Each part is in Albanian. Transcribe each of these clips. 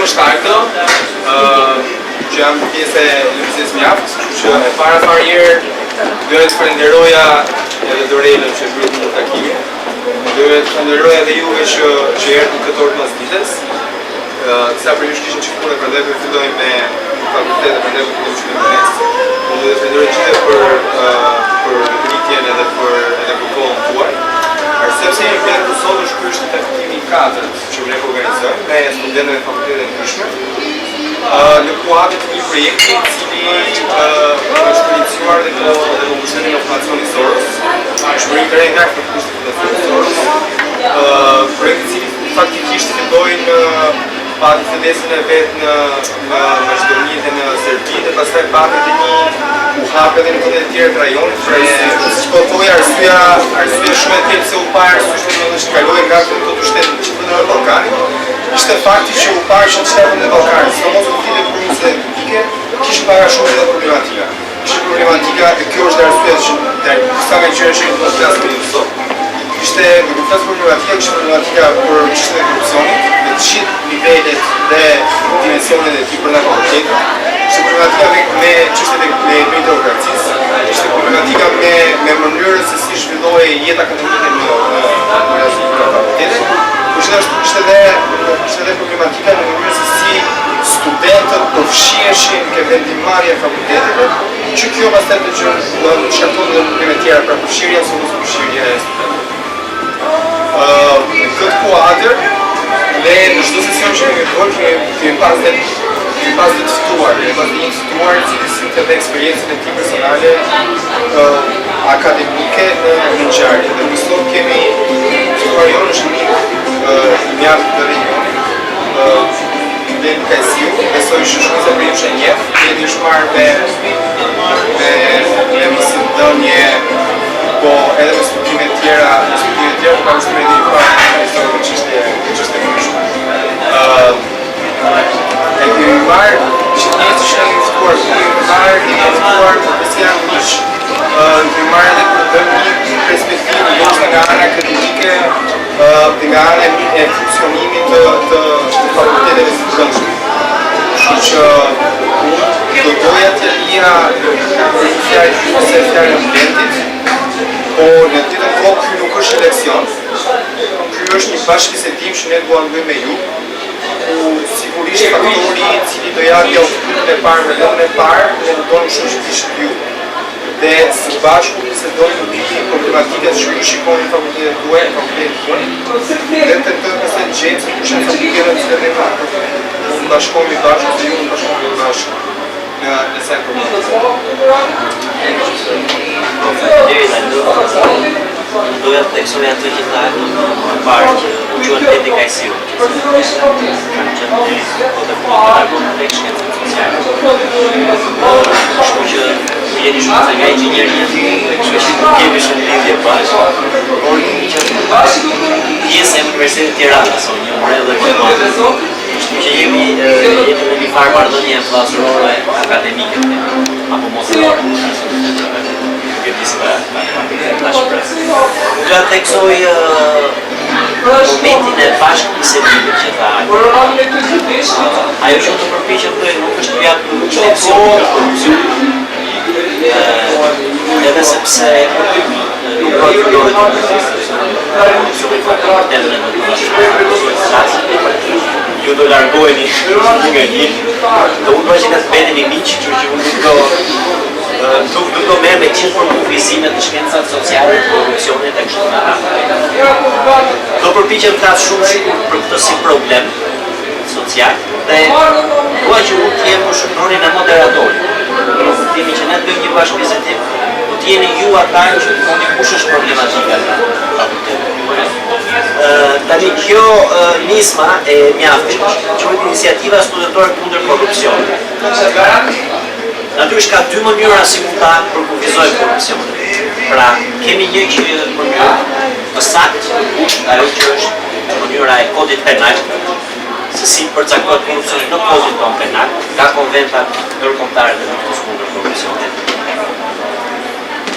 Shtardo, që jam pjesë e lëvizjes mjaft, që e para herë doja të falenderoja edhe Dorelën që bëri këtë takim. Doja të falenderoja edhe juve që erdhët këtë orë pas ditës. Disa për ju kishin çifuar dhe prandaj do filloj me fakultetin, prandaj do filloj me nesër. Unë do të falenderoj gjithë për rritjen edhe për kohën tuaj. Arsye pse jemi bërë Kosovë është ky është takimi i 4 që ne organizojmë me studentët e fakultetit të ndryshme. Në kuadër të një projekti i cili është iniciuar dhe Fundacioni Fundacioni Soros. Është një projekt nga Fundacioni Soros. Projekti i cili faktikisht filloi në pati fillesin e vetë në Maqedoni dhe në Serbi dhe pastaj pati të një u hapë edhe në vende të tjera të rajonit. Siç po thoj, arsyeja shumë e thjeshtë se u pa arsyesh në të shkalojë nga këto shtete që në Ballkanin. Ishte fakti që u pa që në shtetet e Ballkanit, sidomos në file përmirëse politike, kishin para shumë edhe problematika. Ishte problematika e kjo është arsyeja që disa nga gjërat që do të flasim ne sot. Ishte problematika për çështën e korrupsionit, në të gjithë nivelet dhe dimensionet e tij brenda komunitetit. Ishte problematika me çështjet e meritokracisë, ishte problematika me mënyrën se si zhvillohej jeta akademike në fakultetet. Ishte edhe problematika në mënyrën se si studentët përfshiheshin në vendimmarrje e fakulteteve, që kjo pastaj do të shkakton edhe probleme tjera për përfshirje ose mos përfshirje e studentëve. Në këtë kuadër, ne në çdo sesion që kemi bërë, kemi pas dhe të ftuar, i cili si të dhe eksperiencën e tij personale akademike në ngjarje. Dhe në sot kemi ftuar jo në shëmik mjaft të regionit, dhe në Kajsiu, besoj që shumë se për që njef, jeni shmarë me misidënje, po edhe me studime tjera, ka ushtime dhe i parë në historie për qështë e kërëshme. E kemi marë që njësë që në fëtuar, kemi marë përpesja në miqë, kemi marë edhe për dhe një perspektivë, jeshtë nga anë akademike, dhe nga anë e funksionimit të fakulteteve së të rëndshme. Që do doja të lija në fjallë në ventit, po në të të kohë kjo nuk është eleksion, kjo është një bashkëbisedim që ne do bëjmë me ju, ku sigurisht faktori cili do japi autoritën e parë me lëndën e parë, ne do donim shumë që tishtë ju. Dhe së bashku se dojmë në problematikat që ju shikoni fakultetet tuaj, dhe të të nëse të gjenë, se ku shenë fakultetet që të ne marë, në bashkomi bashkë, dhe ju në bashkomi bashkë. Në sen doja të teksoja të gjitha në parë që u qënë veti Kajsiu. Kanë qënë të këtë pedagogu të shkencët sociale. Shku që jeni shumë se nga inxinjeria, kështu që kemi shumë lidhje bashkë. Por që pjesë e Universitetit Tiranës, një mërë dhe këmëtë. Shtu që jemi në një farë bardhënje flasurore akademike, apo moselore. Nga teksoj momentin e bashkëbisedimit që tha ajo që të përpiqem të nuk është pjat në leksion të korupcionit, edhe sepse nuk kontrollohet korupcioni fakultetet në të ju do largoheni nga një, do unë që ka të bedemi miqë, që unë nuk do merë me qëtë për kufizimet të shkencat sociale, korupcionit e kështë në ta. Do përpiqem të atë shumë për këtë si problem social, dhe dua që unë të jemë shumë rolin e moderatori. Në kuptimi që ne të bëjmë një bashkëbisedim, do të jeni ju ata që të mundi kush është problematika ta. Tani kjo nisma e mjaftë, quhet Iniciativa Studentore kundër Korrupsionit. Natyrisht ka dy mënyra si mund ta përkufizojmë korrupsionin. Pra, kemi një që mënyrë të saktë, ajo që është mënyra e kodit penal, se si përcaktohet korrupsioni në kodin tonë penal, ka konventat ndërkombëtare të luftës kundër korrupsionit.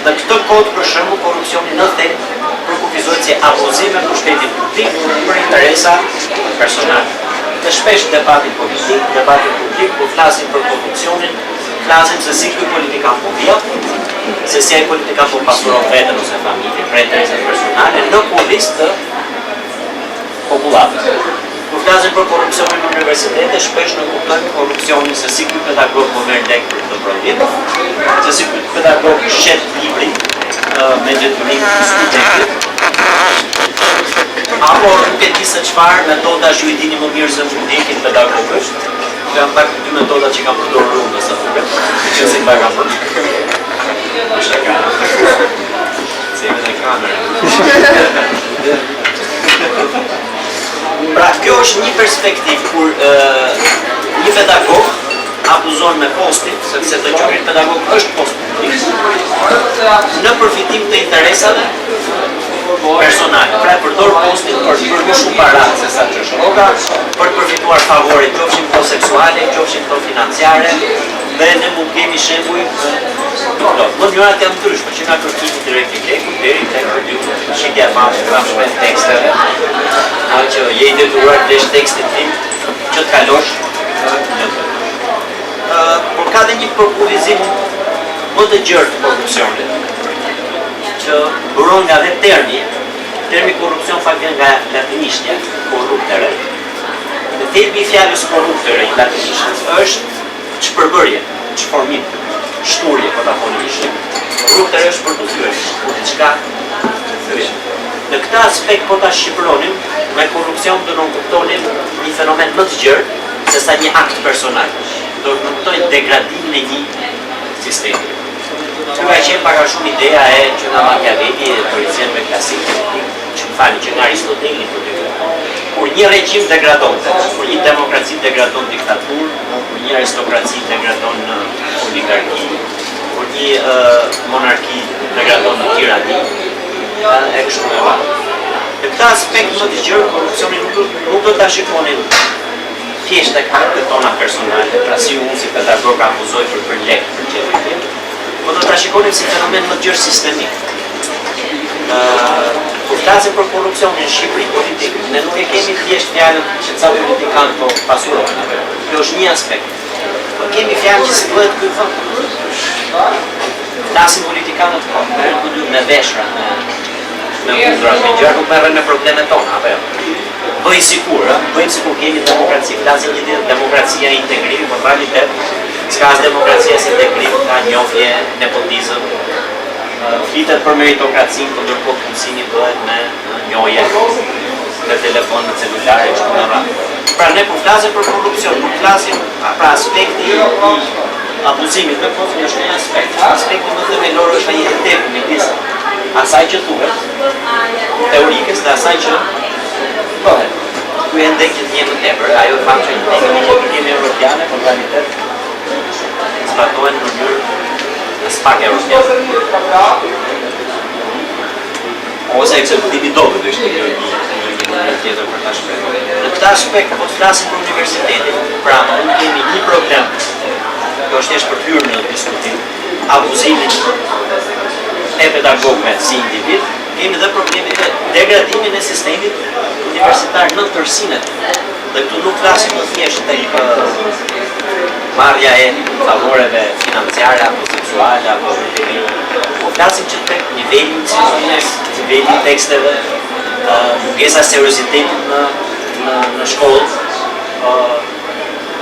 Në këtë kod për shembull korrupsioni në thelb përkufizohet si abuzim me pushtetin publik për interesa personale. në shpesh debatin politik, debatin publik, kur flasim për korrupsionin, flasim se si ky politikan po vjen, se si ai politikan po pasuron veten ose familjen, për interesat personale në kurriz të popullatës. Kur flasim për korrupsionin në universitete, shpesh në kuptojmë korrupsionin se si ky pedagog po merr lek për të prodhim, se si ky pedagog shet librin me detyrim të studentit, apo nuk e di se çfarë metoda ju i dini më mirë se unë ndjekin pedagogësh. Janë pak dy metoda që kam përdorur unë sa fuqe. Që si më kam bërë. Është ka. Se me kamera. Pra, kjo është një perspektivë kur një pedagog abuzon me postin, sepse të quajtur pedagog është post publik, në përfitim të interesave personale. Pra e përdor postin për të bërë më shumë para se sa që është rroga, për të përfituar favore, qofshin këto seksuale, qofshin këto financiare, dhe ne mund kemi shembuj mënyrat janë ndryshme, që nga kërkimi direkt i lekut deri tek shitja e famshme e teksteve, që je i detyruar të lesh tekstin tim që të kalosh në të. Por ka dhe një përkufizim më të gjerë të korrupsionit, që buron nga dhe termi korrupsion fakt vjen nga latinishtja, corruptere. Dhe thelbi i fjalës corruptere i latinishtës është çpërbërje, çformim, shturje, po ta thonë ishte. Corruptere është për të thyer, për diçka thyer. Në këtë aspekt po ta shqipëronim, me korrupsion do nuk kuptonim një fenomen më të gjerë se sa një akt personal. Do të kuptojmë degradimin e një sistemi. Kjo ka qenë para shumë ideja e që nga Machiavelli e teoricienëve klasik, që më fali që nga Aristoteli për dy. Kur një regjim degradonte, kur një demokraci degradon diktaturë, kur një aristokraci degradon oligarki, kur një monarki degradon në tirani, e kështu me radhë. Në këtë aspekt më të gjerë, korrupsioni nuk do ta shikonin thjesht tek aktet tona personale, pra si unë si pedagog abuzoj për lek për qeverin, po do ta shikonim si fenomen më të gjerë sistemik. Kur flasim për korrupsionin në Shqipëri politik, ne nuk e kemi thjesht fjalën që ca politikanë po pasurojnë atë. Kjo është një aspekt. Po kemi fjalën që si bëhet ky vend. Flasin politikanët po, me veshra, me undra, me gjëra, nuk merren me problemet tona, apo jo? Bëjnë sikur kemi demokraci, flasin një ditë demokracia e integrimit, por realitet s'ka as demokracia si integrim, ka njohje, nepotizëm, flitet për meritokracinë, por ndërkohë punësimi bëhet me njohje, me telefon, me celular e kështu me radhë. Pra ne kur flasim për korrupsion, nuk flasim pra aspekti i abuzimit me postin është një aspekt. Aspekti më themelor është ai i tepër midis asaj që thuhet, teorikës dhe asaj që bëhet. Ku e ndek që të një më tepër, ajo famë që një qeverim europiane, por realitet zbatohen në mënyrë në spak europiane. Ose ekzekutimi dobe do ishte një mënyrë tjetër për ta shprehur. Në këtë aspekt, po të flasim për universitetin, pra unë kemi një problem, kjo është thjesht për të hyrë në diskutim, abuzimin e pedagogëve si individ, kemi dhe problemin e degradimin e sistemit universitar në tërsinë. Dhe këtu nuk flasim më thjesht tek marrja e favoreve financiare apo seksuale apo po flasim që tek niveli i disiplinës, niveli i teksteve, mungesa seriozitetit në shkollë,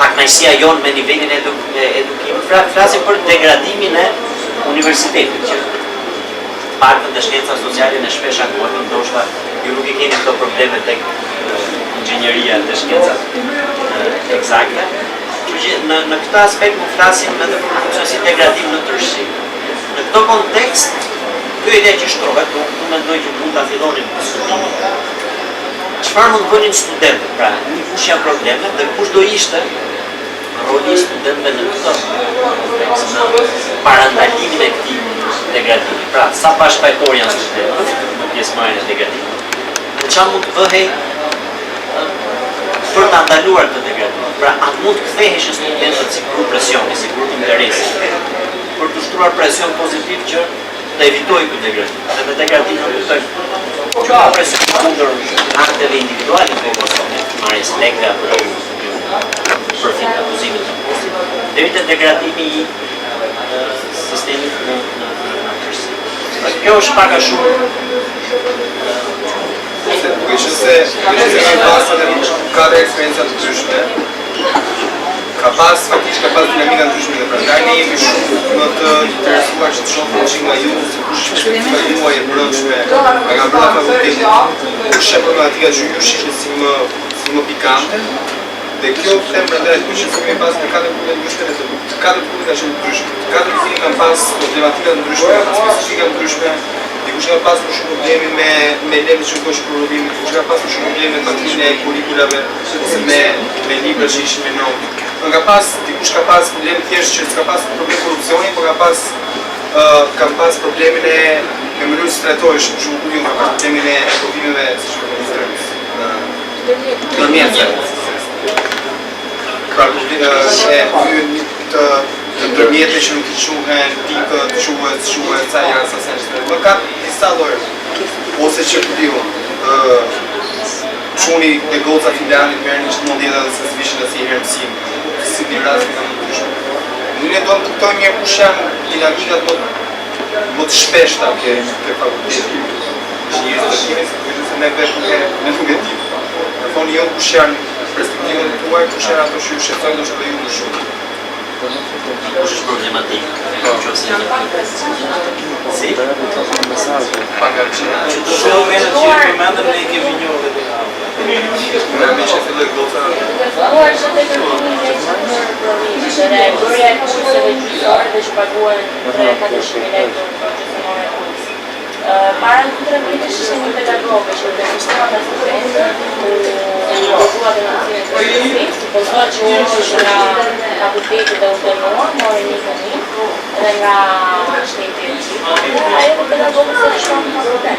paknajësia jonë me nivelin e edukimit. Flasim për degradimin e universitetit që partën dhe shkenca sociale në shpesh akojnë, ndoshta ju nuk i keni këto probleme tek inxhinieria dhe shkencat eksakte. Që në këtë aspekt më flasim edhe për korrupsion si degradim në tërësi. Në këtë kontekst, pyetja që shtrohet, unë mendoj që mund ta fillonim studimin. Çfarë mund bënin studentët, pra një kush janë problemet dhe kush do ishte roli i studentëve në këtë kontekst, në parandalimin e këtij degradimi. Pra, sa bashkëfajtor janë studentët në pjesëmarrjen e degradimit. Dhe çfarë mund të bëhej për ta ndaluar këtë degradim. Pra, a mund të ktheheshin studentët si grup presioni, si grup interesi, për të shtruar presion pozitiv që të evitojë këtë degradim. Dhe me degradim nuk kuptojmë që ka presion kundër akteve individuale të popullatëve, marrjes lekë apo deri te degradimi I sistemit në tërësi. Kjo është pak a shumë duke qenë se ka dhe eksperienca të ndryshme, ka pas dinamika ndryshme dhe prandaj ne jemi shumë më të interesuar që të shohim që nga ju, si kush perspektiva juaj e brendshme, nga brenda fakultetit, kush është problematika që ju shihni si më pikante. Dhe kjo them prandaj kush që kemi pas në katër punët ndryshme, të katër punët kanë qenë ndryshme. Të katër punët kanë pas problematika ndryshme, specifika ndryshme. Dikush ka pas shumë probleme me lemët që kosh prodhimit, dikush ka pas shumë probleme me makinën e kurikulave ose me libra që ishin me notë. Dikush ka pas probleme thjesht që s'ka pas problem korrupsioni, por ka pas problemin e mënyrës së trajtohesh, për shembull unë ka pas problemin e prodhimeve, siç po demonstrojmë. Në mjetë. Pra të ndërmjetëve që nuk I quhen, pikët, quhet, sa janë, sa sen që më ka disa lojë, ose që përdiu, quni e goca Finlandit merë një që të mondjeta dhe se s'vishin dhe si herë mësim, si një rrasë nga më ndryshme. Në do të këtoj mirë kush janë dinamikat më të shpeshta ke fakulteti, që njërës të kemi, se ne vesh nuk e tim. Në thonë jo kush janë perspektivën të tuaj, kush janë ato që ju shqetësojnë, do shtë dhe ju më shumë. Kush është problematik? Si? Pangarqina. Që të fenomenet që përmendëm ne I kemi njohur edhe Me që filloj gota. Por që të kërkimi në për provincë, dhe bërja e kurseve gjyqësore dhe që paguhen 3-400.000 lekë në gjysmore e kursë. Para në 3 vitesh ishte një pedagogë që demonstrova të studentët, e përgjua demonstrime të studentës, po zdo që është nga fakulteti dhe u dënuar, mori një kënim, edhe nga shteti e qipë, dhe ajo për pedagogës e shtonë në fakultet.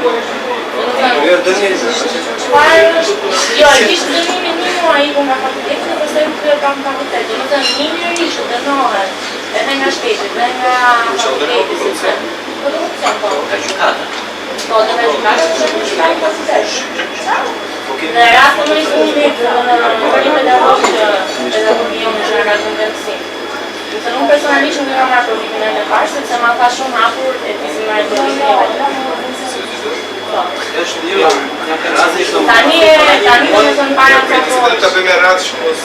Jo, kishtë dënimi një mua I nga fakulteti dhe përse u kërë kam fakultet. Do në të një njërishë dënohet edhe nga shteti dhe nga fakulteti sistem. Po të më po. Ka gjykata. Po, dhe nga gjykata të që në shkaj fakultet. Në rastë në I fundit, për një pedagog që pedagogi jo në që nga të ndërësim. Se nuk personalisht nuk kam marrë provimin e parë, sepse ma tha shumë hapur e ti si marrë provimin e vetë. Tani do të thënë para të kohë. Të bëjmë ratë që mos...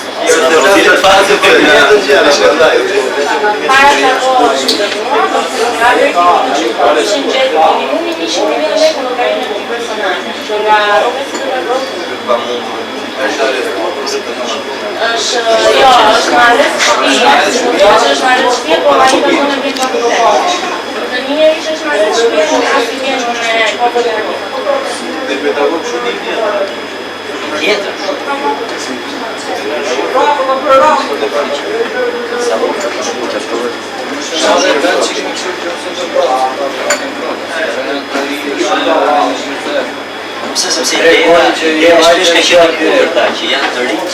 Para të kohë shumë të mua, nga vërtimin që ishin gjetë minimumi 100.000 lekë në llogarinë e tij personale, që nga rrobat të pedagogëve. Është marrës shtëpi, është marrës shtëpi, po ai do të në vjen fakultet. Në një njeri që është marrës shtëpi, nuk ka si vjen me kohët e tij. Dhe pedagog shumë I vjen. Tjetër. Sepse ideja është ka qenë kundërta, që janë të rinj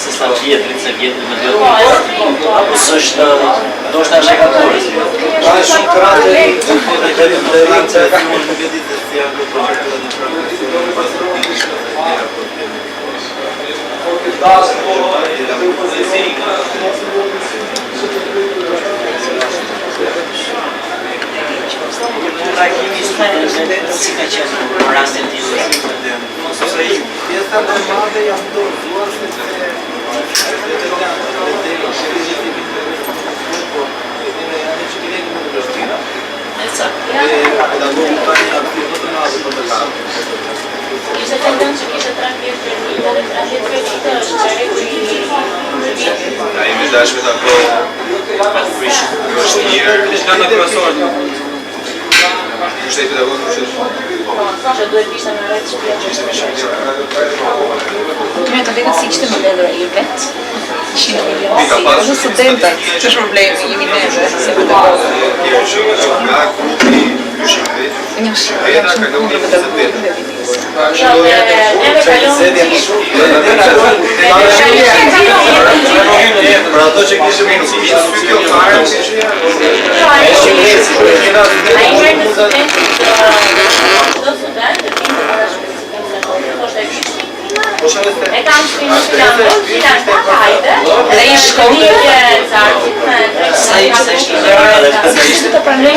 se sa vjetrit se vjetrit me duhet. Apo s'është ndoshta është e gabuar. Ka shumë krahë të rinj që mund të vjetit se janë të projekte në Si ka qenë në rastin tim? Sepse pjesa më e madhe janë dorëzuar sepse Ishte tendencë që kishte 3 vjetë për një, dhe 3 vjetë për një është qereku I A I me dashme të ako është mirë. Ishte në profesor. Ishte I pedagogë që duhet ishte në rejtë shpia. Me të vetën si ishte më lëdhër I vetë, 100 milion si, ose studentët, që është problemi, jemi neve, se pedagogë. nga grupi dyshim vetë. Një shumë kundër pedagogë dhe vitis. Neve kalon Për ato që kishë mundë si Kjo fare që A I mërë të studentit, do student, të tim të parashme e kam shpinë në filanë, hajde, dhe I shkollë të Ishte të pranoj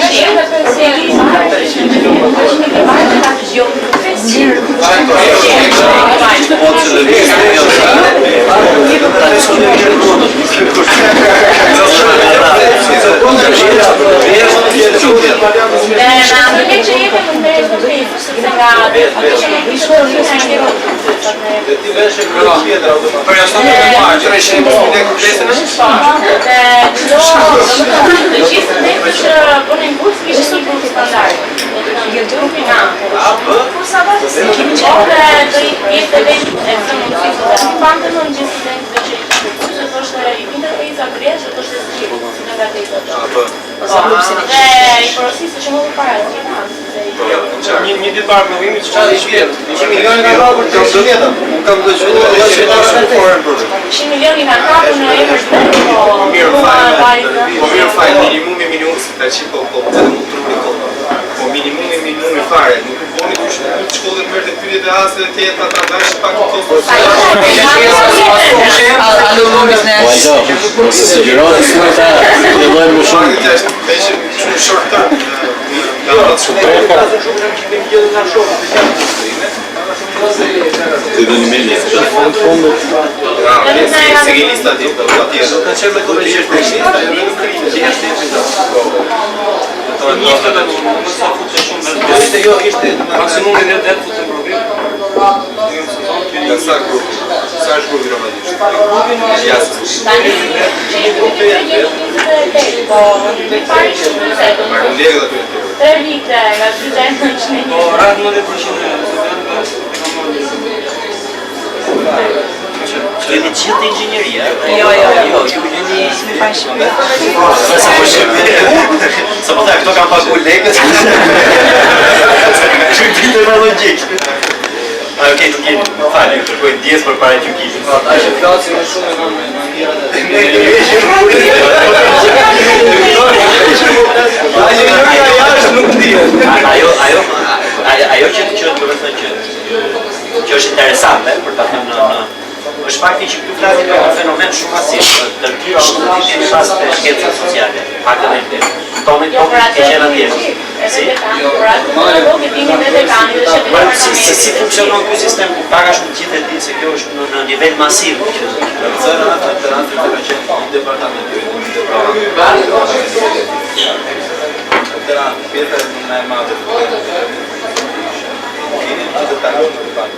Një ditë parë provimi që ka 10 vjet. 100 milionë nga kapur të 100 vjetë. Unë kam të qëllu dhe që ta shëtë 100 milioni nga kapur në emër të mirë fajt, minimumi minimumi ta që po të më truri po minimumi minimumi fare, nuk u boni kush në shkollën mërë të pyrit dhe asë dhe tjetë ata dash pak të kostë. Alo, në biznes. Nëse se gjërat e shumë ta fillojnë më shumë. Shumë short term. Ti do një menje. Se një lista tjetë, Ka qërë me të veqesh të shqita, e me nuk kritë, që jashtë e shqita. Ishte maksimumi në 10 futë provim. Nga sa grupi? Sa është grupi romadisht? Jasë. Tani, që i grupi të gjithë po në pari që të nësetë. Marë në legë dhe të të 3 vite, nga studentë në që në një. Radë 90% e studentëve Kemi gjithë inxhinieria. Jo. Ju jeni Me faqe. Sa po ta këto kanë pagu legët. Shkujtë me logjik. Okej, nuk jeni, falë, ju kërkoj dijes për para gjykimit. A që flasin me shumë e kanë me njëra Ajo që është interesante për ta thënë në është fakti që këtu flasim për një fenomen shumë masiv të tjerë studentëve në bazë të shkencave sociale, akademike. Tonë e gjëra tjetër. Si? Se si funksionon ky sistem ku pagash në gjithë e ditë se kjo është në nivel masiv. Zërën atë të randë të ka qenë një departament, një departament. Të randë, pjetër në e madhe të keni që të talon në pak.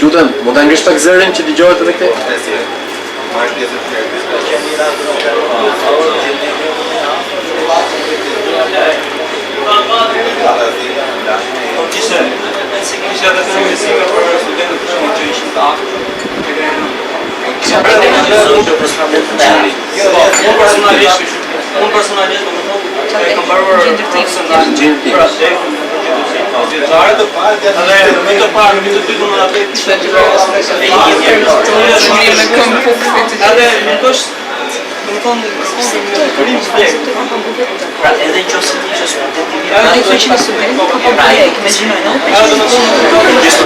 Lutem, mund ta ngrish pak zërin që dëgjohet edhe këtej? Marrë pjesë të tjerë. Kisha dhe të mësime për studentët për shumë që ishin të aftë. Unë personalisht do më thonë e kam bërë profesional. Vjetare të parë, edhe të parë, në të dytë në atë Me këmë pukë. edhe nuk është, do më thonë, në kërim vlek. Pra edhe që ose ti që studenti A i që në student, ka po bëlek, me gjinoj, no? Edhe do më thonë, edhe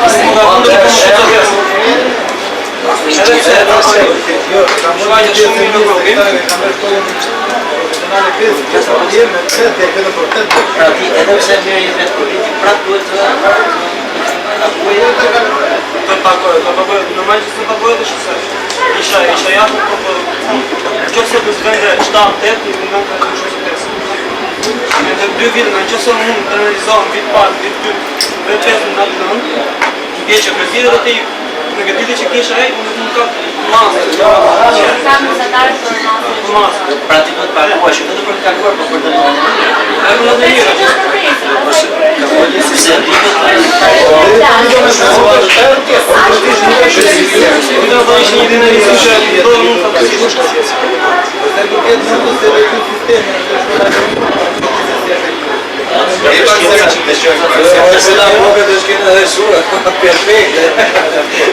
se shvajgjët shumë në provim. pra ti edhe pse merr një vetë politik, prap duhet të pagoj, normal që se pagoj dhe shëse. Isha japë, që se për zvende 7-8, në nga ka shumë sukses. Në të 2 vite, në që se mund të realizohem vit parë, vit 2, vit 5 në atë nënë, që për vite dhe të në këtë vite që kisha unë nuk ka masë. Ka mesatarë për masë. pra ti duhet paguash jo vetëm për të kaluar, por për të Edhe në të mirë. sepse rritet Do të ishte një ditë në që do mund të faktikisht.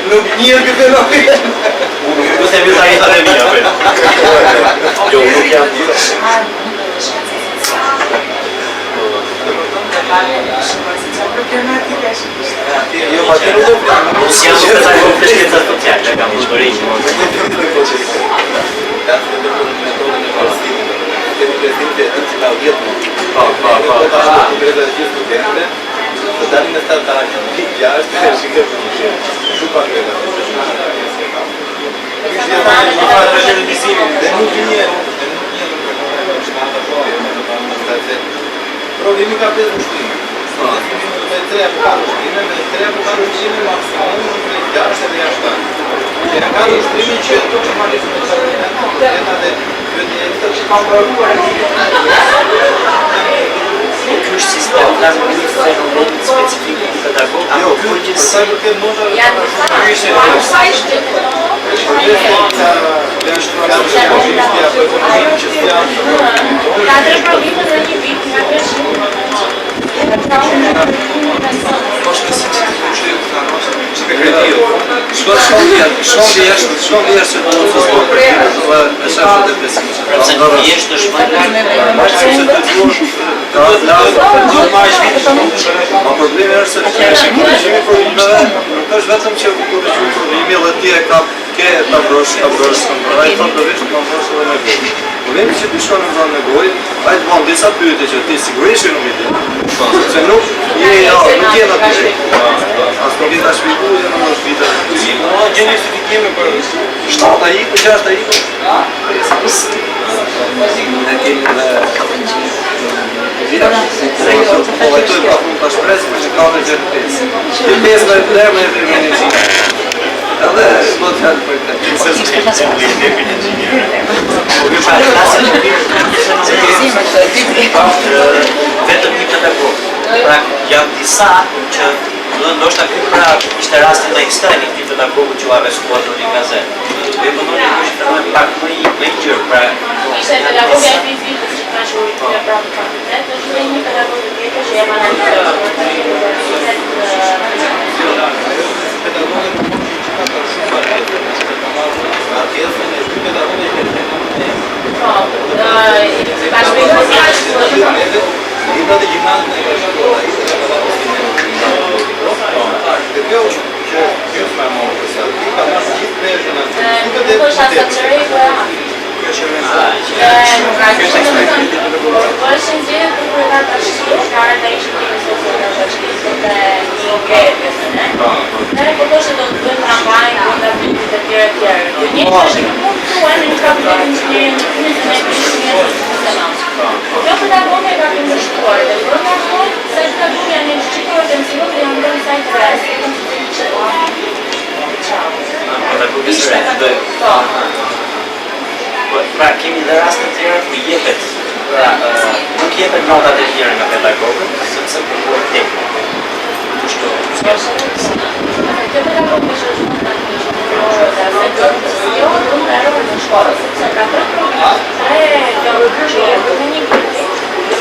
Nuk njërë këtë fenomen. Unë se vjen ai edhe mia. Jo, nuk jam. Kale në shkoj se që problematika është. Jo, ma të nuk do Unë si janë të taj të shkeca sociale, që kam ishmëri që mund. Të dalin në start të akademik jashtë e shikë për një shumë pak e dhe nuk një problemi ka 5 ushtime. Me 3 apo 4 ushtime, me 3 apo 4 ushtime maksimum në jashtë edhe jashtë. Dhe në 4 ushtime që të që marrë me qërëjena dhe këtë që kam bërruar Ky është sistem, flasë për një fenomen specifik në pedagog, apo përgjithësi. Katër provime në një vit nga 300. Shkondi jeshtë të në të Përse nuk jeshtë të shpëndar. Ma problemi është se që problemeve nuk është vetëm që problemi dhe ti e ka ke ta brosh, a i thotë të vishë ka brosh edhe me gojë. Problemi që ti shko në zonë me gojë, a i të bënë disa pyetje që ti sigurisht që nuk i di. Se nuk je në të që. As nuk i ta shpiku, dhe nuk është vite. Gjeni justifikime për 7 a iku, 6 a iku. Ne kemi dhe po vajtoj pa fund të shpresë, për që ka në gjërë 5. Të 5 me dhe me dhe një qinë. Edhe do të fjallë për këtë. Vetëm një pedagog. Pra, janë disa që ndoshta ky pra ishte rasti më ekstrem i këtij pedagogu që u arrestuar në një gazetë. Dhe më thonë që ishte më pak më i gjerë, pra. Ishte pedagogja e fizikës që ka shkruar në pranë fakultet, është një pedagog tjetër që jam analizuar në universitet. Pra, kemi dhe raste të tjera ku jepet, pra, nuk jepet notat e tjera nga pedagogët, sepse përbuar teknikë. Kjo pedagogë është shumë të jo të më erë në shkollë, sepse ka 3 provime, 3 teorikë që jepet në një vit.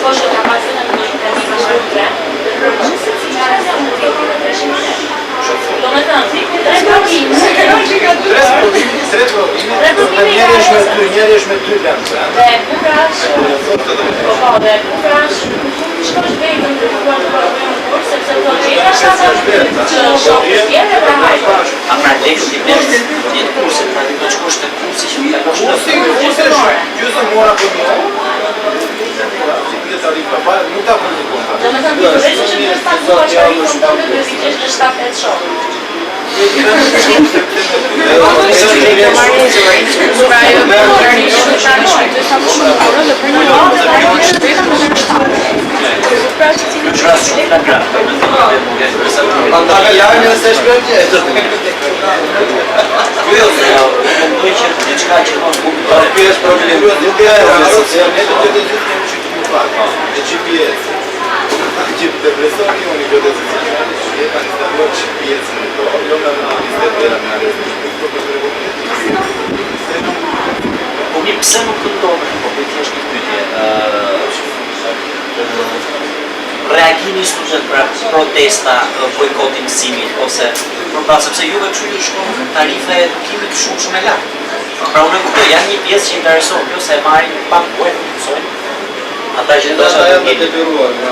Po që ka pasur në një të një bashkëtëre, dhe përgjithë se si që në në tjetër në 300 minetë. Do me thënë, 3 provime. 3 provime, njeri është me 2 lëmë. Dhe bukrash, dhe bukrash, shkosh vejtën të përkuar të përkuar në kur, sepse të gjitha shata që shokë tjetë e prahaj. A pra lekë të bërë të kurse, pra të shkosh të kursi që të kosh të Gjusë mora për një. Nuk ta për një konta. Dhe me thënë, të përveç që të stakuar që i konton dhe të vitesh në 7-8 shokë. Andaka jajnë se shpër tjetër. Mendoj që diçka që nuk mund të Ky është problemi. Nuk e ne do të ditë kemi që të fal. Me GPS. Që depresioni unë do të thotë që e kanë instaluar GPS në to. Jo me listë të tjera me analizë. Po mi pse nuk këndon, po thjesht një pyetje. Reagimi i studentëve pra protesta, bojkoti mësimit ose pra sepse juve kështu ju shkon tarifa e edukimit shumë e lartë. Pra unë e kuptoj, janë një pjesë që intereson, jo se e marrin pak buaj të mësojnë. ata që Ata ndoshta janë do të vinë. detyruar nga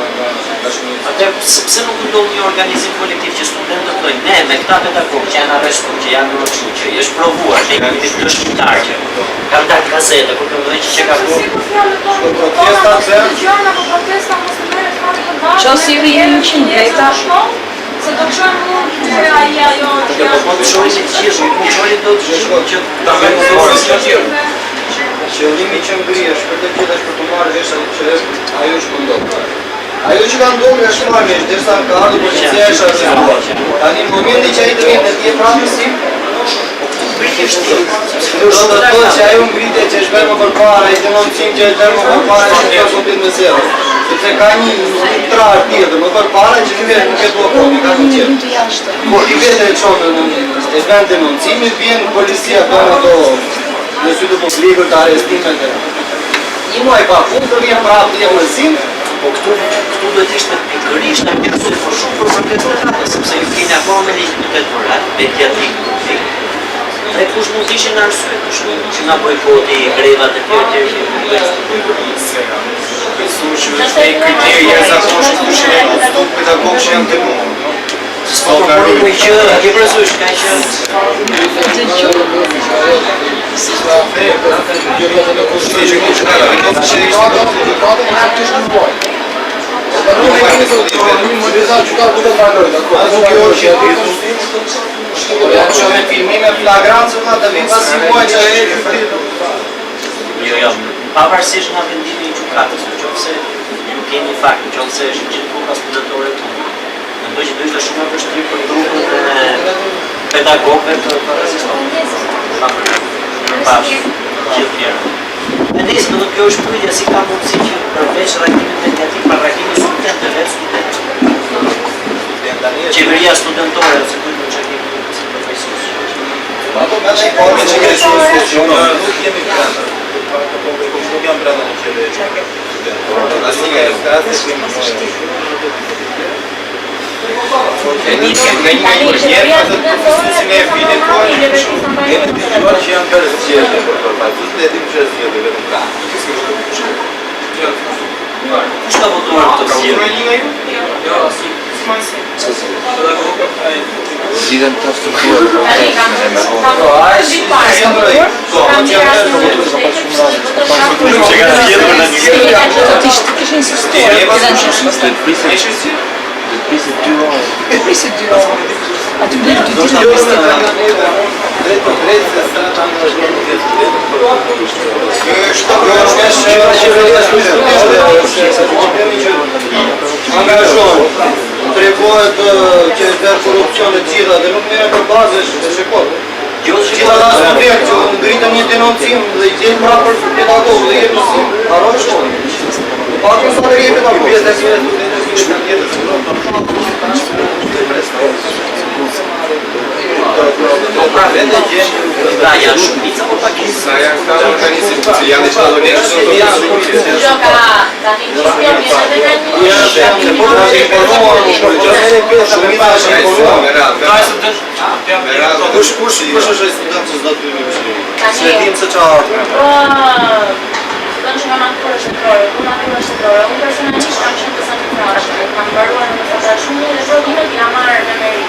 dashurinë. Atë pse nuk ndodh një organizim kolektiv që studentët thonë ne me këta pedagogë që janë arrestuar, që janë rrëshuar, që është provuar, që janë të shqiptar që kanë dalë gazeta kur kanë thënë që ka bërë. Qoftë i rrihen 100 veta, se do të shojmë që ajo Po të shohim se gjithë, nuk shohim do të gjithë që Ta vendosë Qëllimi që ngrihesh për të gjithë është për të marrë vesh që ajo që ndodh. Ajo që ka ndodhur është marrë vesh, derisa ka ardhur policia është arrestuar. Tani në momentin që ai të vinë të prapësi, do të thotë që ajo ngritje që është bërë më përpara, ai denoncim që është bërë më përpara është ka sotit me zero. Sepse ka një trar tjetër më përpara që nuk e bua provi, ka një tjetër. të jashtë. Por i vetë e çonë e vend denoncimi, vjen policia bën ato në sy të publikut të arrestimet e një muaj pa punë të vjen prapë të mësim. po këtu do të ishte pikërisht ambicioze por shumë për protestat, sepse ju keni akoma me legjitimitet moral, mediatik, politik. Dhe kush mund të ishin arsye, kush mund që nga bojkoti, grevat e tjera. Besu që është një kriteri jashtëzakonshëm kush e ka pedagogë që janë të mund. Po problemi që ke parasysh ka që Janë filmime flagrante të vinë pas një muaj që e jo, pavarësisht nga vendimi i gjykatës, nëse ju keni fakt, nëse është gjithë grupa studentore këtu. Mendoj që do ishte shumë e vështirë për grupet e pedagogëve të rezistuar. Gjithë tjerë. E nisë, do të kjo është pyetja si ka mundësi që përveç reagimit mediatik, pa reagimit studentëve, qeveria studentore, ose kujtë në që kemi si profesionës. Ato me që forme që ke institucione. Nuk jemi brenda. Nuk jam brenda në qeveri. Asnjë nga profesionistin e fillit po Jemi të dëgjuar që janë bërë zgjedhje për përfaqësues, ne dimë që është zgjedhje vetëm ka. Kush ka votuar këtë zgjedhje? Zgjidhen të strukturë Po, ai si janë bërë. Po, që janë bërë të Kishin insistuar, prisit 2 orë. prisit 2 orë. Aty blet 2 ditë në drejt se strata në vazhdon të jetë angazhohen, tregohet që është bërë korupcion e gjitha dhe nuk merren për bazë është shekot. Gjitha da së vjerë që ngritën një denoncim dhe i gjenë prapë për pedagogë dhe jetë mësim, haroj shkollë. Pak në sa dhe jetë pedagogë. Pra vende gjenë da janë shumica po pakisë. Sa janë këta organizim që janë ishtë adonesht në Gioca tani gjithë viene Kush është student që s'do të hyjë në mësim? Se dim se çfarë. Kënë që nga natyra shtetërore, ku natyra shtetërore, unë personalisht kam qenë të santitrashme, kam baruar në mësatar shumë dhe provimet i ka marrë me meri.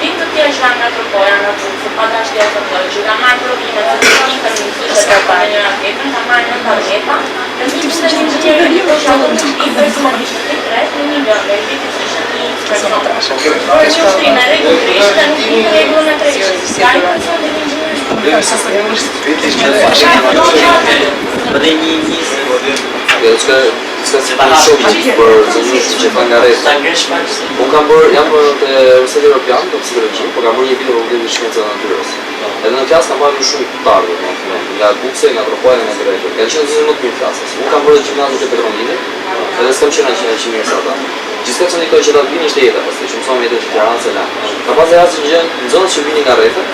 Vitë të tjerë që kanë nga kërkoja në të se pa dash tjerë të tërë, që ka marrë provimet të të njëtë në mësyshe të pa në njëra tjetën, ka marrë në të vjeta, dhe një që të një njërë një të shatë në i personalisht të të tret, në një dërve, i vitë të ishtë një personalisht. Por një ushtrime regullisht dhe nuk një regullmetrisht. Ka një person dhe një Dhe një njësë Se ta shoqi për zënjusht që ta nga rejtë. ta ngresh pak se Jam bërë të Universitetin Europian, të psikologi, po kam bërë një vit në vëllim të shkencave të natyrës. Edhe në klasë kam marrë shumë kuptarë, nga bukse, nga tropoja, nga drejtër. Ka qenë zëzë më të mirë klasës. Unë kam bërë gjimnazën e Petroninit, edhe s'kam qenë që mirë sa ta. Gjithka që nikoj që ta të vini ishte jeta, pasi që mësojmë jetën që Tiranë se la. Ka pas e jasë që gjenë në zonës që vini nga rejtër,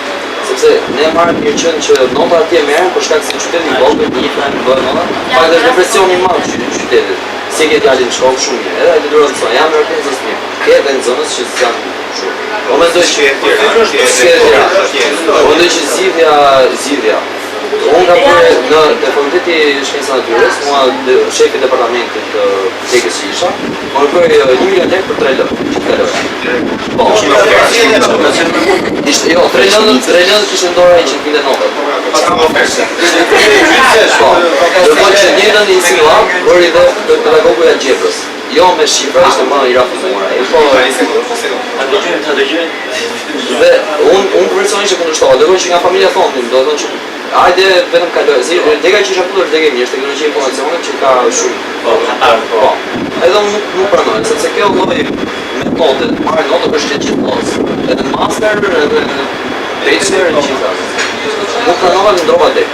sepse ne marrëm një qenë që nota atje merren për shkak se qyteti i vogël, një fjalë bëhet nota, pa edhe depresioni i madh në qytetit. Si ke djalin në shkollë shumë mirë, edhe ai detyrohet të thonë, jam rrethës mirë. Ke edhe në zonës që janë shumë. Po mendoj që Po mendoj që zgjidhja Unë ka bërë në Komiteti Shkencës Natyrës, mua shefi i departamentit të tekës që isha, më bërë 1 milion lekë për 3 lëndë, që 3 lëndë. Po, ishte, jo, 3 lëndë kishte ndora 100.000 notat. Po, dërmoj që njëtën i insinuar, bërë dhe pedagogu i algebrës. Jo me shifra, ishte më i rafinuar. Po, të dëgjojmë. Dhe unë personalisht e kundërshtova, dërgoj që nga familja thonë, do të thonë që hajde vetëm kaloj, si dega që isha futur dega mirë, është teknologjia e informacionit që ka shumë. Po. Edhe unë nuk pranoj, sepse kjo lloj metode, marrë notë për shtet gjithë kohës. Edhe master, edhe bachelor e gjitha. Nuk pranova dhe ndrova dek.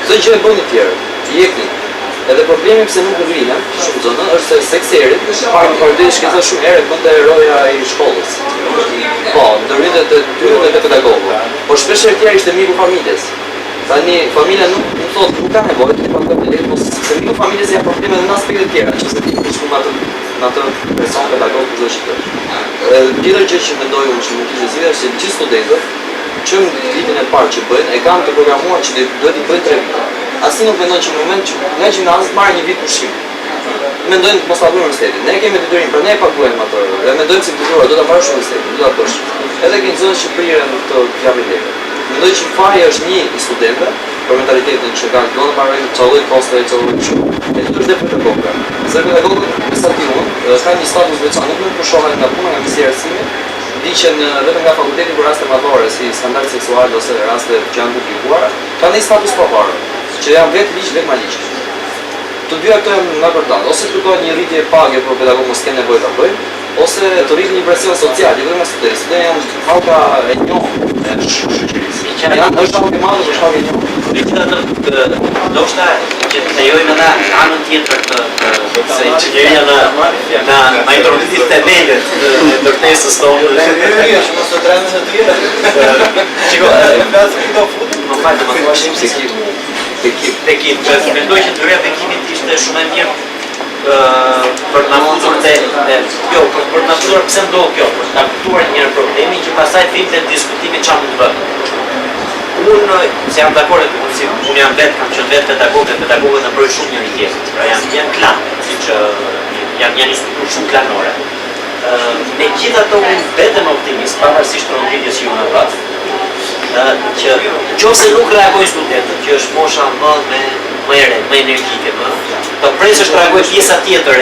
Çdo gjë e bën të tjerë, i jepni. Edhe problemi pse nuk rrinem, shumë zonë, është se sekserit, para përdi shkenca shumë herë bënte eroja i shkollës. Po, ndërhyrjet e tyre dhe të pedagogëve. Por shpesh herë tjerë ishte miku familjes. Tani familja nuk thotë nuk ka nevojë të paktën mos se miku familjes janë probleme edhe në aspekte të tjera, që se ti kish me atë person pedagog çdo që është. Tjetër gjë që mendoj unë që mund të ishte zgjidhja se gjithë studentët që në vitin e parë që bëjnë e kanë të programuar që duhet i bëjnë 3 vite. Asnjë nuk mendon që në moment që nga gjimnazi marrin 1 vit pushim. Mendojnë mos ta bëjnë universitetin. Ne kemi detyrim, për ne e paguajmë atë. Dhe mendojmë se detyruar do ta marrësh universitetin, do ta bësh. Edhe që në zonën e Shqipërisë në këtë javë lekë. Mendoj që faja është një i studentëve për mentalitetin që kanë do të marrin çollë koste e çollë kështu. E të është pedagogë. Se pedagogët me sa ti unë, kanë një status veçantë, nuk pushohen nga puna nga mësia e arsimit. Diqen vetëm nga fakulteti për raste madhore si standard seksual ose raste që janë publikuara, kanë një status pavarur, që janë vetë ligj vetë maligj. Të dyja këto janë nga përdan, ose të kërkohet një rritje page për pedagogë mos kenë nevojë ta bëjnë, ose të rritë një presion social, jo vetëm nga studentët. Studentët janë halka e njohur e shoqërisë. Janë është halka e madhe për shkak e njohur. Ndoshta që të lejojmë në anën tjetër të se inxhinieria na introdukti themelët të ndërtesës tonë. Që mos të trajnë në tjera. Shiko, Flasë këto futë. më falë, më thua shumë se ekip. Mendoj që dyria e ekipit ishte shumë e mirë për na futur për na futur pse ndodh kjo, për ta kuptuar një problemi që pastaj vinte diskutimi çfarë mund të bëjmë. Unë se jam dakord, si unë jam vetë, kam qenë vetë pedagogët në bëjnë shumë njëri tjetrit, pra janë klan, siç janë një strukturë shumë klanore. Megjithatë unë vetëm optimist, pavarësisht rrugës që unë vat, që nëse nuk reagojnë studentët, që është mosha më e re, më energjike, të presësh të reagojë pjesa tjetër e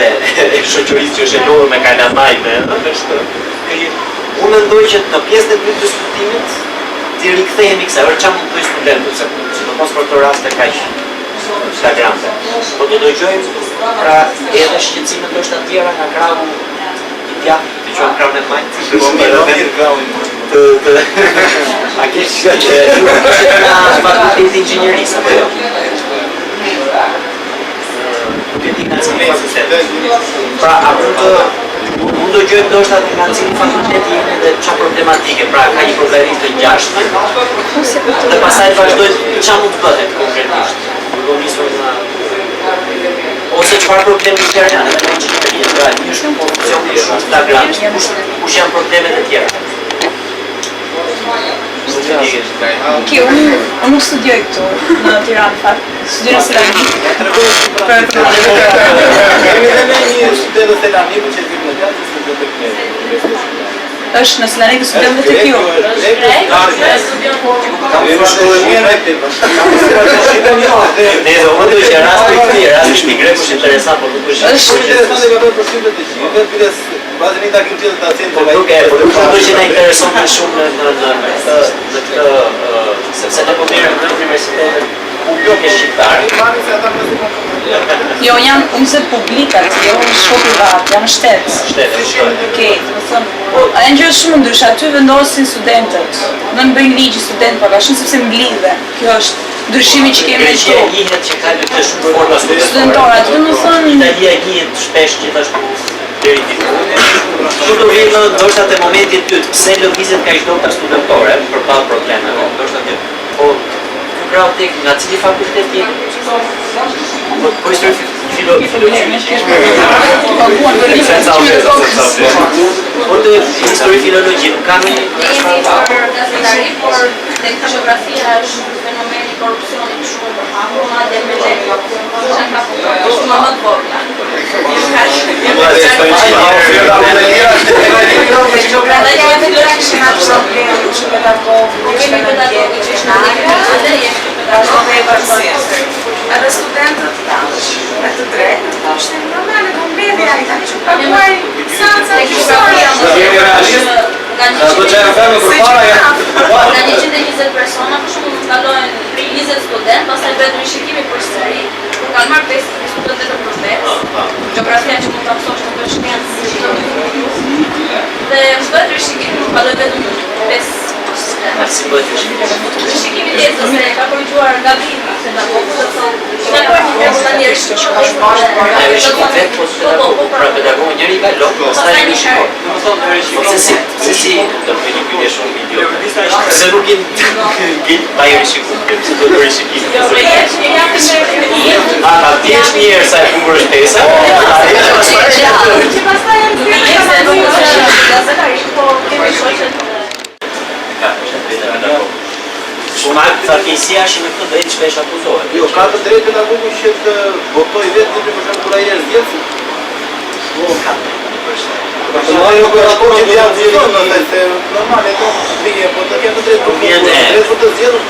shoqërisë që është e lodhur me kalamaj, unë mendoj që në pjesën e dytë të diskutimit ti rikthehemi kësaj, çfarë mund të bëjë studentët, sidomos për këto raste kaq flagrante. Po do dëgjojmë pra edhe shqetësime ndoshta të tjera nga krahu i djathtë, të quajmë krahun e majtë, a ke shkëtë nga fakulteti i inxhinierisë apo jo? Pra, unë do gjojmë ndoshta nga cilin fakulteti jeni dhe çfarë problematike, pra ka një problemi të ngjashme, dhe pastaj vazhdojmë çfarë mund të bëhet konkretisht. Do nisur nga ose çfarë problemi tjerë janë, edhe në inxhinierisë, pra një shumë korupcioni shumë flagrant, kush janë problemet e tjera. Okej, unë nuk studioj këtu në Tiranë fakt. Studioj në Selamik. Kemi edhe një student të Selamikut që vjen në teatr, studion tek ne. Është në Selamik studion vetë tek ju. Kam shkollën mirë aty. Ne do të që rasti i tjerë, rasti shpigre është interesant, por nuk është. Është interesante ka bërë përshtypje të gjithë. Vetë pjesë bazën e takim tjetër të acentit. Po nuk e, por nuk do që na intereson më shumë në këtë sepse ne po merrem në universitetin publike shqiptare. Jo, janë universitet publikat, jo shkollë private, janë shtet. Okej, do të thonë, ajo gjë është shumë ndryshe, aty vendosin studentët. Nuk bëjnë ligj student pagashin sepse mblidhe. Kjo është ndryshimi që kemi këtu. Greqia njihet që ka të shumë forma studentore, aty do të thonë Italia njihet shpesh gjithashtu deri diku. Kjo do vjen ndoshta te momenti i dytë, pse lëvizet kaq dota studentore përballë problemeve. Ndoshta ti po grau tek nga cili fakultet jeni? Po histori filologjie. Po të histori filologjie, nuk kam por tek geografia është fenomeni korupcionit shumë të hapur, madje me lekë. Është më të vogla. Edhe studentët me të drejtë, është normale të mbledhja, i tani që paguaj seanca gjyqësore. Nga 120 persona, për shumë mund të kalojnë 20 student, pastaj bëhet rishikimi përsëri, kur kanë marrë 5 student vetëm për 5. Gjeografia që mund ta mësosh në shkencë. Dhe bëhet rishikimi, nuk kalojnë vetëm 5 student. Rishikimi tjetër se ka korrigjuar gabime pedagogët, do thonë, ka bërë një rregull njerëz që është Pra pedagogu njëri ka lok, pastaj rishikon. Se si do të bëni pyetje shumë video. Se nuk gjen pa rishikun, se do të rishikim. Ti je një herë sa e bukur është pesa. Po ma fatkeqësia është në këtë drejtë shpesh akuzohet. Jo, ka të drejtë pedagogu që të votoj vetë për shembull kur ai është vjetër. Po ka. Ai nuk ka raport që janë zgjedhur në të normale to linje, po të ketë drejtë për të zgjedhur.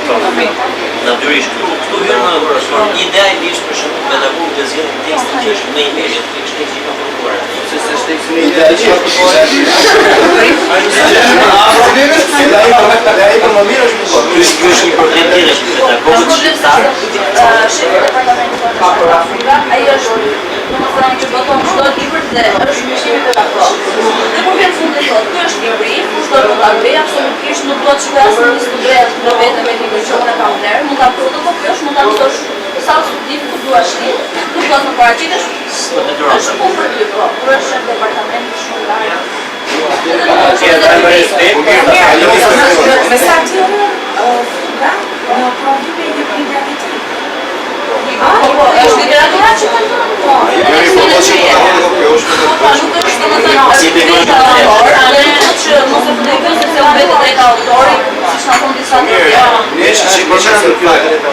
Natyrisht këtu hyn në profesor. Ideja e është për shembull pedagogu të zgjedhë tekstin që është më i mirë, tekstin që ka përkuar. Se është teksti Ideja që ka përkuar. Ai më mirë është po. Ky është një problem tjetër që pedagogët shqiptar Shefi departamentit të Afrika, ai është domethënë që boton çdo libër dhe është mëshimi pedagog. Dhe kur vjen fundi thotë, ky është libri, çdo do ta bëj absolutisht nuk do të shkoj asnjë student në vetë me librin që unë kam vlerë, mund ta fotokoposh, mund ta mësosh sa studim ku duash ti, nuk do të paraqitesh. Është punë për ty, po. Kur është shef departamenti shumë larg. Me sa të në prodhime e gravitet. Po, është literatura që kanë thënë. Po, nuk është që mos e përdekën se u vetë drejta autorit, siç na thonë disa tjerë. Nesh që për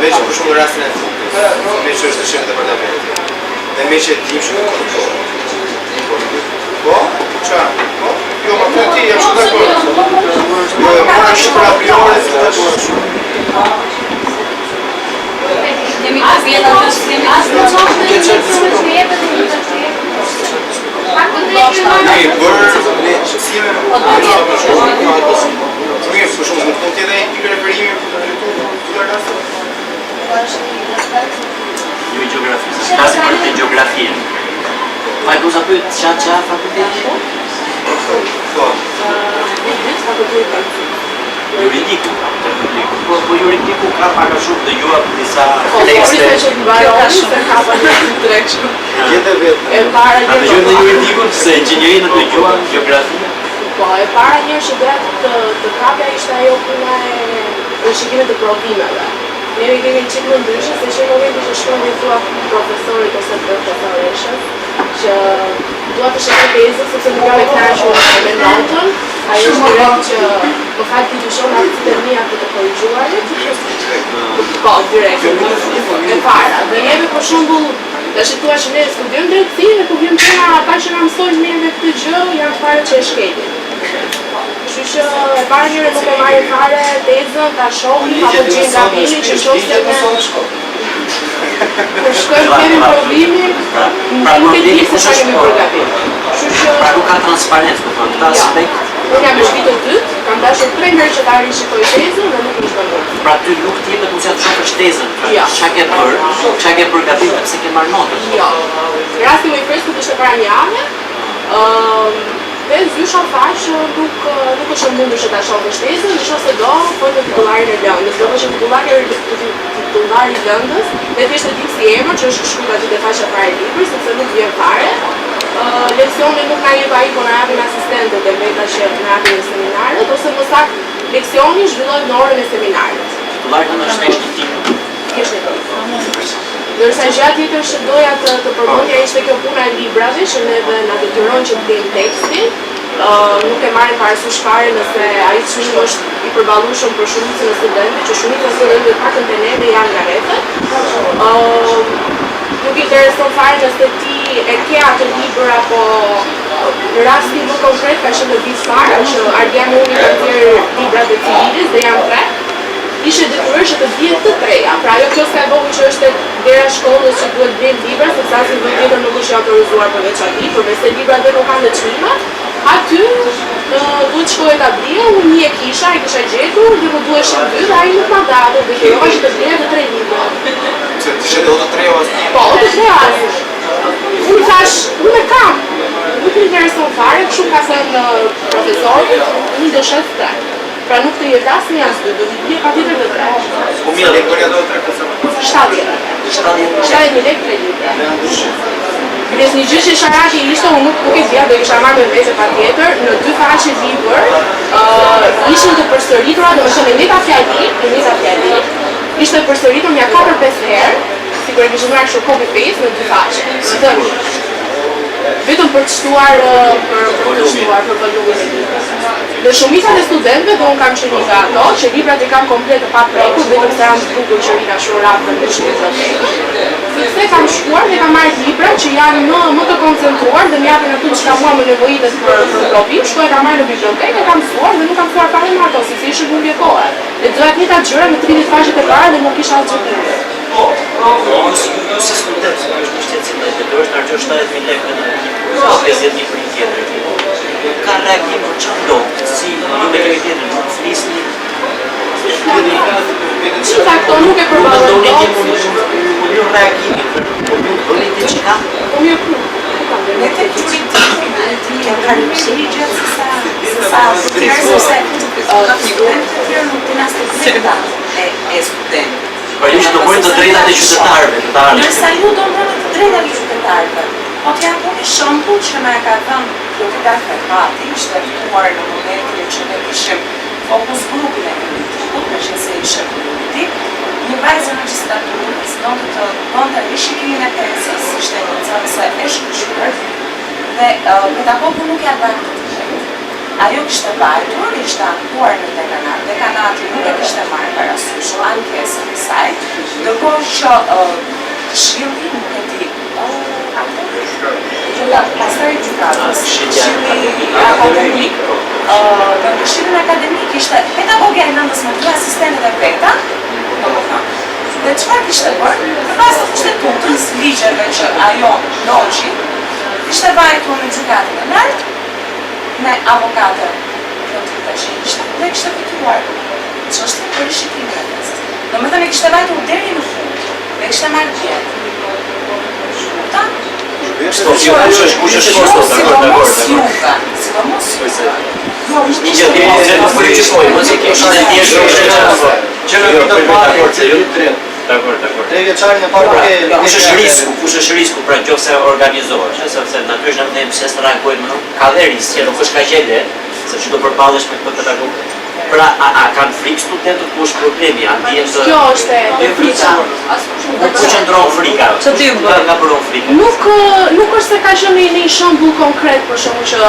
veç për shumë rastin e me që është shef departamenti. Dhe me që tim shumë po? Qa? Po? Jo, ma të ti, jam shumë dakord. Jo, ma është për a priori se të është. Jemi të vjetë atë shkrimi të Bërë shësime për shumë mund të tjetë e pikë referimi për të të rastë? ju gjeografi, flasim për të gjeografia. Pa e duza pyet qa fakulteti? Po. Juridiku. Po juridiku ka paka shumë të jua për disa tekste. Gjete vetë. A të gjojmë në juridiku se inxinjerinë të jua gjeografia? Po, e para njërë që doja të kapja ishte ajo puna e rishikimit të provimeve. Neve kemi në qikë më ndryshë, se që në momenti që shkojnë dhe thua profesorit ose profesoreshës, që dua të shkoj tezën, sepse nuk jam e knaqur me notën, ajo është direkt që më falë t'i dyshon atë të mija për të korrigjuarit. Po, direkt, e para. Dhe neve për shumbull, dhe shqiptua që ne studiojmë drejtësi dhe kur vjen puna ata që na mësojnë neve këtë gjë, janë fare që e shkelin. Kështu që e para njëre nuk e marrin fare tezën, ta shohim, apo gjejmë gabimin që shosë ne kur shkojmë kemi provimin, nuk e di se çfarë kemi për gabim. Kështu që Pra nuk ka transparencë, po thonë, këtë aspekt. unë jam në shpitë të dytë, kam dashur 3 herë që ta rishikoj tezën dhe nuk është bënë. Pra ty nuk t'jepet mundësia të shohësh tezën. Ja. Çka ke përgatitur pse ke marrë notën? Jo. Rasti më i freskët ishte para një jave. Dhe zysha tha që nuk është mundur që ta shohësh tezën, nëse do, po të titullarin e lëndës. Do të thotë titullari i lëndës, dhe thjesht e di si emër që është shkruar aty te faqja para e librit, sepse nuk vjen fare. Leksioni nuk na jep ai, po na japin asistentët e veta që na japin në seminarët, ose më saktë leksioni zhvillohet në orën e seminarit. Titullari kanë është thjesht një tip. Ndërsa gjë tjetër që doja të përmendja ishte kjo puna e librave që neve na detyron që të kemi tekstin, nuk e marrin parasysh fare nëse ai çmim është i përballueshëm për shumicën e studentëve, që shumica e studentëve paktën te neve janë nga rrethet. Nuk intereson fare nëse ti e ke atë libër apo rasti më konkret ka qenë në vit fare që Ardiani Uni ka thirrë librat e civilis dhe janë 3. Ishte detyrueshë të bien të treja. Pra ajo kjo s'ka bëu që është dera shkollës që duhet blen libra, sepse asnjë vend tjetër nuk është autorizuar përveç atij, përveç se librat dhe nuk kanë çmime. Aty duhet shkojë ta blije, unë një e kisha, e kisha gjetur dhe më duheshin 2 dhe ai nuk ma date, dhe kërkova që të bleja të 3 libra. Se ti she do të 3 asnjë? Po, të 3 asnjë. Unë thash, unë e kam. Nuk më intereson fare, kështu ka thënë profesori, unë do shes 3. Pra nuk të jetë asnjë as 2, do t'i bie patjetër të 3. Po mirë, Lektoria do të 3 kësa. 70 lekë 3 libra. Kërës një gjë që Sharaki ishte, unë nuk e dhja dhe kisha marrë me vete pa tjetër, në 2 faqe libër, ishin të përsëritura, dhe më shënë e njëta fjali, ishte përsëritur nja 4-5 herë, si kërë kishë marrë kështu copy-paste në 2 faqe. Vetëm për të shtuar për volumin e librës. Dhe shumicat e studentëve, dhe unë kam qenë nga ato, që librat i kam komplet të pa prekur, vetëm se janë bukur që Rina Shurap dhe në shbiblioteke. Sepse kam shkuar dhe kam marrë libra që janë më të koncentruar dhe më japin ato që mua më nevojitet për provim, shkoj kam marrë në bibliotekë, kam mësuar dhe nuk kam mësuar fare me ato, sepse ishte humbje kohe. Dhe doja të njëjtat gjëra me 30 faqet e para dhe nuk kisha asgjë tjetër. Ju si student, është një shqetësim dhe të është argjo 70.000 lekë në 50.000 për një tjetër. Ka reagim për që ndodhë, si ju me kemi tjetër, nuk flisni. Që fakto nuk e përballoj dot. Po mirë reagimi, po mirë bëllin të që ka? Po mirë kru. Ne të qërit të kanë përshirë se sa të tjerë sepse ka student të tjerë nuk të nasë të drejta e student. Pra ju që do bojnë të drejtat e qytetarëve, të ardhme. Nërsa ju do bojnë të drejtat e qytetarëve. Po të janë një shembull që me ka thënë Lokitar Ferhati, ishte ftuar në momentin që ne kishim fokus grupin e politikut, me që se ishe politik, një vajzë në magistraturës do të bënda rishikimin e tesës, ishte një nxënëse e shkëlqyer, dhe pedagogu nuk ja bën këtë gjë. Ajo kishte vajtur, ishte ankuar në dekanat. Dekanati nuk e kishte marrë parasysh ankesën e saj, ndërkohë që këshilli nuk e di. Pastaj gjykatës, këshilli akademik. Në këshillin akademik ishte pedagogja e nëndës me 2 asistentet e veta, dhe çfarë kishte bërë? Në bazë të kushtetues, ligjeve që ajo noqi, ishte vajtur në gjykatën e lartë me avokatën dhe kishte fituar çështjen për rishikimin e tesës. Domethënë kishte vajtur deri në fund dhe kishte marrë gjetë. Kush është forsto, dakord. Sidomos Një gjë të nuk përgjithoj, mos e kesh në tjetër që në të parë se ju drejt. Dakord. 3 vjeçarin e parë ke Kush është risku pra nëse organizohesh, sepse natyrisht ne them se strankojmë, ka dhe risk që nuk është kaq e lehtë, sepse do përballesh me këtë pedagog. Pra a kanë frikë studentët ku është problemi? Kjo është e frika. Ku qëndron frika? Ç'ti u bë? Nga bëron frika? Nuk është se ka qenë një shembull konkret për shkakun që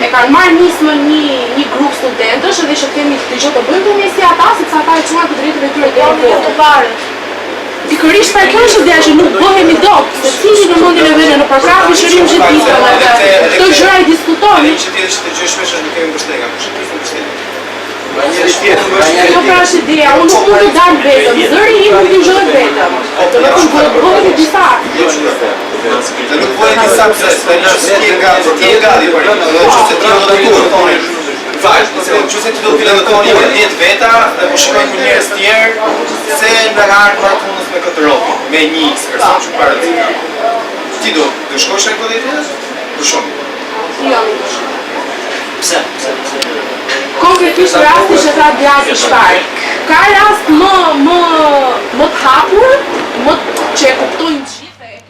e kanë marrë nismën një grup studentësh edhe që kemi të gjë të bëjmë me si ata, sepse ata e çuan të drejtën e tyre deri në fund. Pikërisht për kjo është ideja që nuk bëhemi dot, se cili në mendjen e vetë në program shërim gjithë ditën edhe këto gjëra i diskutojmë. Një që tjetër që të gjë shpesh është nuk kemi mbështetje, kush e ka mbështetje. Kjo pra është ideja, unë nuk mund të dal vetëm, zëri im nuk i zhët vetëm. Do të bëhemi disa. Dhe nuk bëhet disa pse, tani që ti e gati për një, që se ti do të thonë. Fakt, që se ti do të fillon të thonë 10 veta dhe po shikojnë me njerëz tjerë se në harë para punës me këtë rrugë, me një person që para ti. Ti do shkosh në këtë ditë? Për shumë. Jo. Pse? Konkretisht rasti që tha djali shpar. Ka rast më të hapur, që e kuptojnë